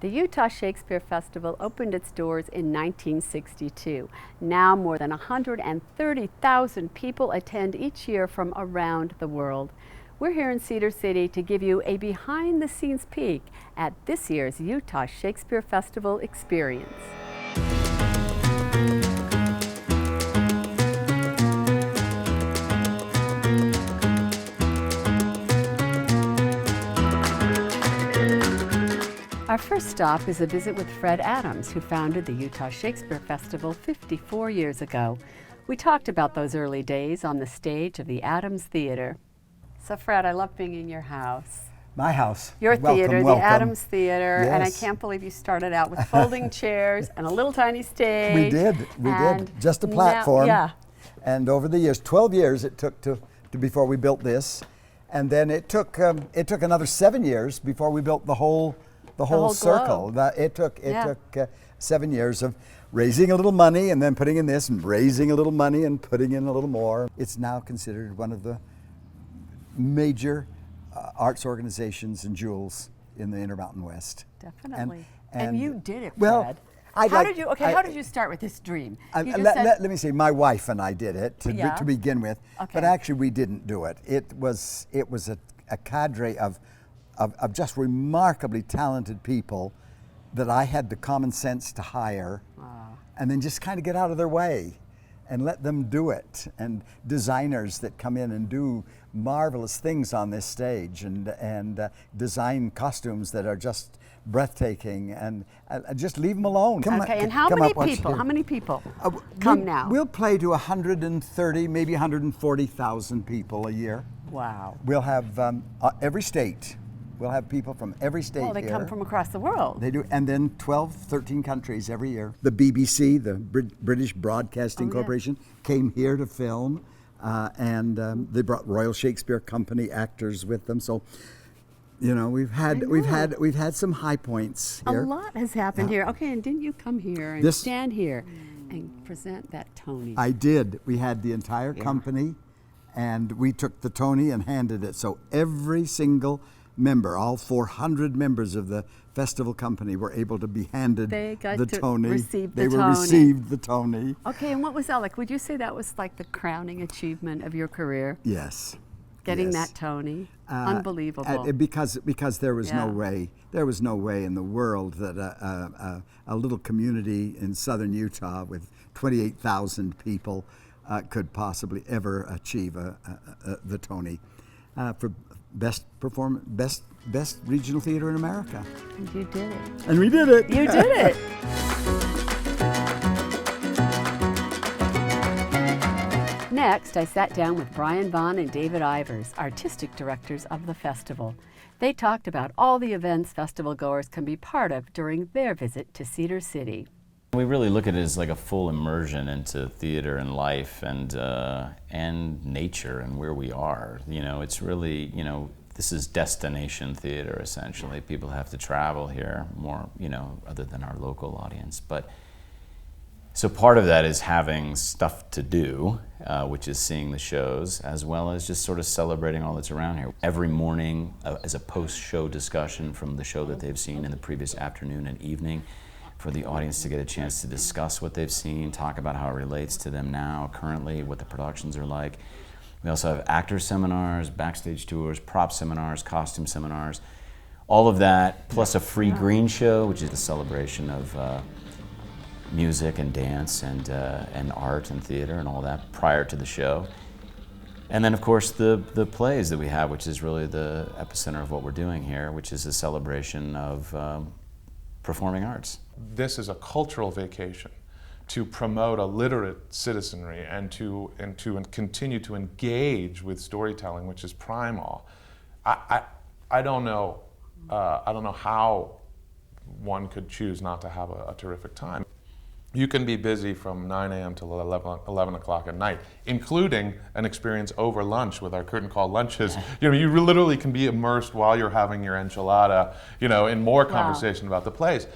The Utah Shakespeare Festival opened its doors in 1962. Now more than 130,000 people attend each year from around the world. We're here in Cedar City to give you a behind-the-scenes peek at this year's Utah Shakespeare Festival experience. Our first stop is a visit with Fred Adams, who founded the Utah Shakespeare Festival 54 years ago. We talked about those early days on the stage of the Adams Theater. So Fred, I love being in your house. My house. Your theater, Welcome. the Adams Theater, Yes. and I can't believe you started out with folding chairs and a little tiny stage. We did. Just a platform. Now, yeah. And over the years, 12 years it took to before we built this, and then it took another 7 years before we built the whole circle. It took 7 years of raising a little money and then putting in this and raising a little money and putting in a little more. It's now considered one of the major arts organizations and jewels in the Intermountain West. Definitely. And you did it, Fred. Well, how did you start with this dream? Let me say, my wife and I did it to begin with, but actually we didn't do it. It was a cadre of just remarkably talented people that I had the common sense to hire, and then just kind of get out of their way and let them do it. And designers that come in and do marvelous things on this stage and design costumes that are just breathtaking, and just leave them alone. And how many people come now? We'll play to 130, maybe 140,000 people a year. Wow. We'll have every state. We'll have people from every state here. Well, they come from across the world. They do, and then 12, 13 countries every year. The BBC, the British Broadcasting Corporation, came here to film, and they brought Royal Shakespeare Company actors with them. So, you know, we've had some high points here. A lot has happened here. Okay, and didn't you come here and stand here and present that Tony? I did. We had the entire company, and we took the Tony and handed it. So every single member, all 400 members of the festival company, were able to be handed the Tony. They received the Tony. Okay, and what was that like? Would you say that was like the crowning achievement of your career? Yes. Getting that Tony, unbelievable. Because there was no way in the world that a little community in southern Utah with 28,000 people could possibly ever achieve the Tony for best regional theater in America. And you did it. And we did it. You did it. Next, I sat down with Brian Vaughn and David Ivers, artistic directors of the festival. They talked about all the events festival goers can be part of during their visit to Cedar City. We really look at it as like a full immersion into theater and life and nature and where we are. You know, it's really, you know, this is destination theater essentially. People have to travel here more, you know, other than our local audience. But so part of that is having stuff to do, which is seeing the shows, as well as just sort of celebrating all that's around here. Every morning as a post-show discussion from the show that they've seen in the previous afternoon and evening, for the audience to get a chance to discuss what they've seen, talk about how it relates to them now, currently, what the productions are like. We also have actor seminars, backstage tours, prop seminars, costume seminars, all of that, plus a free green show, which is a celebration of music and dance and art and theater and all that prior to the show. And then, of course, the plays that we have, which is really the epicenter of what we're doing here, which is a celebration of performing arts. This is a cultural vacation to promote a literate citizenry and to continue to engage with storytelling, which is primal. I don't know how one could choose not to have a terrific time. You can be busy from 9 a.m. till 11 o'clock at night, including an experience over lunch with our curtain call lunches. You know, you literally can be immersed while you're having your enchilada, you know, in more conversation about the plays.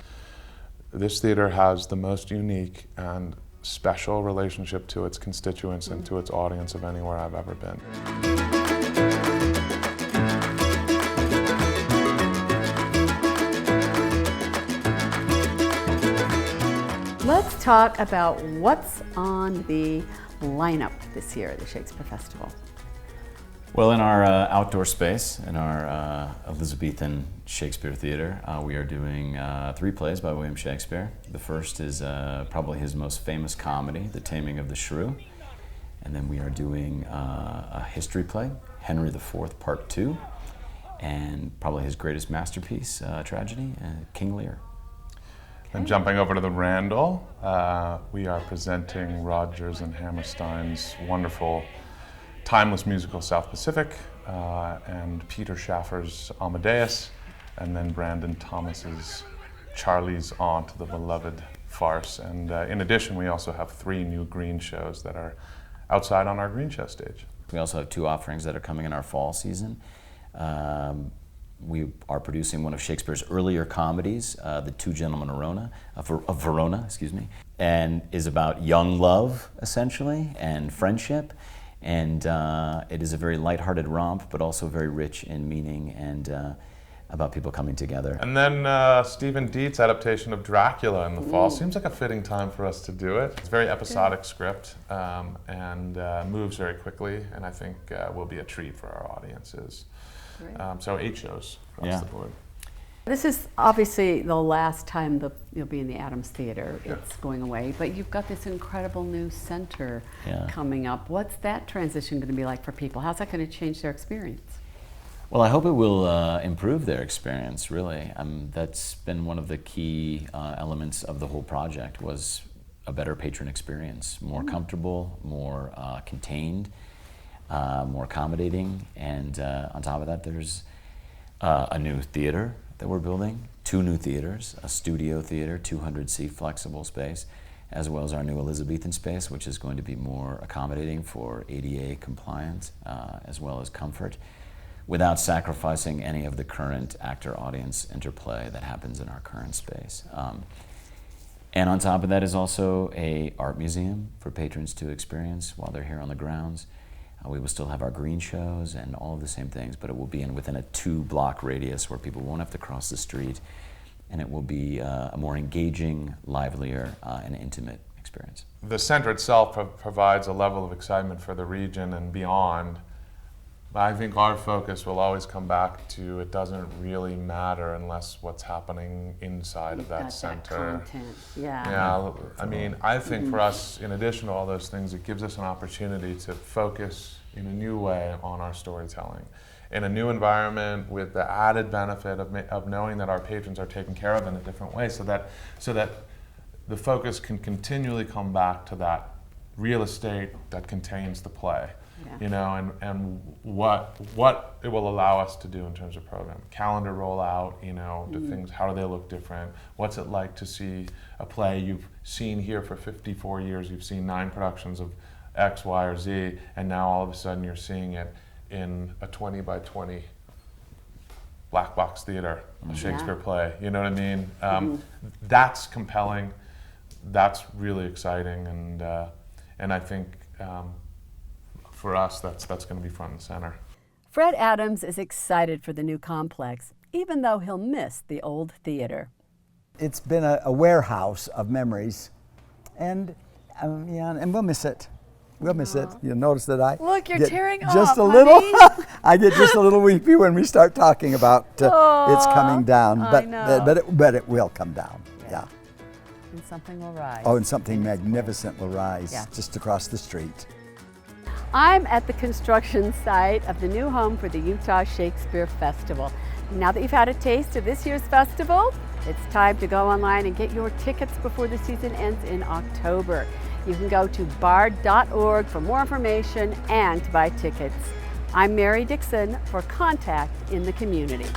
This theater has the most unique and special relationship to its constituents and to its audience of anywhere I've ever been. Let's talk about what's on the lineup this year at the Shakespeare Festival. Well, in our outdoor space, in our Elizabethan Shakespeare Theater, we are doing 3 plays by William Shakespeare. The first is probably his most famous comedy, The Taming of the Shrew. And then we are doing a history play, Henry IV, Part 2, and probably his greatest masterpiece, tragedy, King Lear. And jumping over to the Randall, we are presenting Rodgers and Hammerstein's wonderful timeless musical South Pacific, and Peter Schaffer's Amadeus, and then Brandon Thomas's Charlie's Aunt, the beloved farce. And in addition, we also have 3 new green shows that are outside on our green show stage. We also have 2 offerings that are coming in our fall season. We are producing one of Shakespeare's earlier comedies, The Two Gentlemen of Verona, and is about young love, essentially, and friendship. And it is a very lighthearted romp, but also very rich in meaning and about people coming together. And then Stephen Dietz' adaptation of Dracula in the fall seems like a fitting time for us to do it. It's a very episodic script and moves very quickly, and I think will be a treat for our audiences. So 8 shows across the board. This is obviously the last time you'll be in the Adams Theater. It's going away, but you've got this incredible new center coming up. What's that transition going to be like for people? How's that going to change their experience? Well, I hope it will improve their experience, really. That's been one of the key elements of the whole project, was a better patron experience, more comfortable, more contained, more accommodating, and on top of that, there's a new theater that we're building, 2 new theaters, a studio theater, 200-seat flexible space, as well as our new Elizabethan space, which is going to be more accommodating for ADA compliance, as well as comfort, without sacrificing any of the current actor-audience interplay that happens in our current space. And on top of that is also an art museum for patrons to experience while they're here on the grounds. We will still have our green shows and all of the same things, but it will be within a 2-block radius where people won't have to cross the street, and it will be a more engaging, livelier, and intimate experience. The center itself provides a level of excitement for the region and beyond. I think our focus will always come back to, it doesn't really matter unless what's happening inside of that center. That content. I mean, I think for us, in addition to all those things, it gives us an opportunity to focus in a new way on our storytelling, in a new environment, with the added benefit of knowing that our patrons are taken care of in a different way, so that the focus can continually come back to that real estate that contains the play. You know, and what it will allow us to do in terms of program, calendar rollout, you know, the things, how do they look different? What's it like to see a play you've seen here for 54 years, you've seen 9 productions of X, Y, or Z, and now all of a sudden you're seeing it in a 20 by 20 black box theater, a Shakespeare play, you know what I mean? That's compelling, that's really exciting, and I think for us, that's going to be front and center. Fred Adams is excited for the new complex, even though he'll miss the old theater. It's been a warehouse of memories, and and we'll miss it. We'll miss it. You'll notice that I Look, you're get tearing just up, a little. honey. I get just a little weepy when we start talking about it's coming down, but it will come down. Yeah. And something will rise. Oh, and something magnificent will rise just across the street. I'm at the construction site of the new home for the Utah Shakespeare Festival. Now that you've had a taste of this year's festival, it's time to go online and get your tickets before the season ends in October. You can go to bard.org for more information and to buy tickets. I'm Mary Dickson for Contact in the Community.